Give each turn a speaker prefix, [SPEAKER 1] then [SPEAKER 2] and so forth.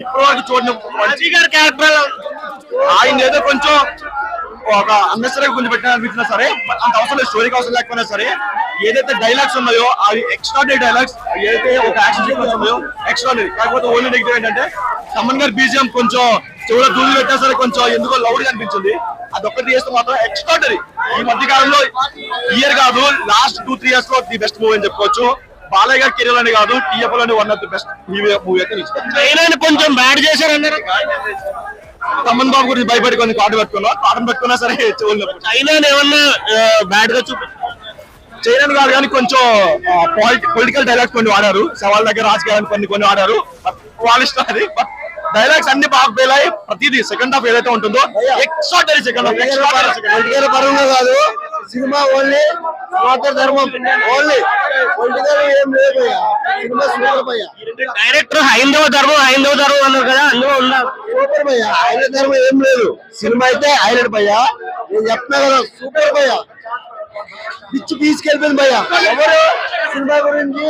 [SPEAKER 1] ఇప్పుడు వరకు చూడండి వంశీ గారి క్యారెక్టర్ ఆయన ఏదో కొంచెం ఒక అన్నెసరీ కొంచెం పెట్టిన అనిపించినా సరే అంత అవసరం లేదు, స్టోరీకి అవసరం లేకపోయినా సరే ఏదైతే డైలాగ్స్ ఉన్నాయో అవి ఎక్స్ట్రాడరీ డైలాగ్స్, ఏదైతే ఒక యాక్షన్ సీక్వెన్స్ ఉన్నాయో ఎక్స్ట్రాడరీ. కాకపోతే ఓన్లీ నెగిటివ్ ఏంటంటే తమన్ గారి బీజిఎం కొంచెం చెవులో దూది పెట్టినా సరే కొంచెం ఎందుకో లౌడ్ గా అనిపించింది. అదొక్కటి చేస్తే మాత్రం ఎక్స్ట్రాడరీ. ఈ మధ్య కాలంలో ఇయర్ కాదు లాస్ట్ 2-3 years లో ది బెస్ట్ మూవీ అని చెప్పుకోవచ్చు. బాలయ్య గారి కెరీర్ అని కాదు, టీఎఫ్ లోని one of the best movie అయితే కొంచెం బ్యాడ్ చేశారన్నారు. తమన్ బాబు గురించి భయపడి కొన్ని కాటన్ పెట్టుకున్నా సరే చెవులు చైనా ఏమన్నా బ్యాడ్ గా చైనా కాదు కానీ కొంచెం పొలిటికల్ డైలాగ్స్ కొన్ని వాడారు. సవాల్ దగ్గర రాజకీయాలను కొన్ని వాడారు. వాళ్ళ ఇష్టం అది. బట్ డైలాగ్స్ అన్ని బాగా పేలాయి. ప్రతిదీ సెకండ్ హాఫ్ ఏదైతే ఉంటుందో ఎక్స్ట్రాడరీ సెకండ్ హాఫ్ పరంగా కాదు. సినిమా ఓన్లీ సనాతన ధర్మం, ఓన్లీ పొలిటికల్ ఏం లేదు. సినిమా సూపర్ భయ్య. డైరెక్టర్ హైందవ ధర్మం అన్నారు కదా, అందులో ఉన్నా సూపర్ భయ్య. హైందవ ధర్మం ఏం లేదు. సినిమా అయితే హైలైట్ భయ్య. నేను చెప్తున్నా కదా సూపర్ భయ్య. పిచ్చి తీసుకెళ్ళిపోయింది భయ్య. ఎవరు సినిమా గురించి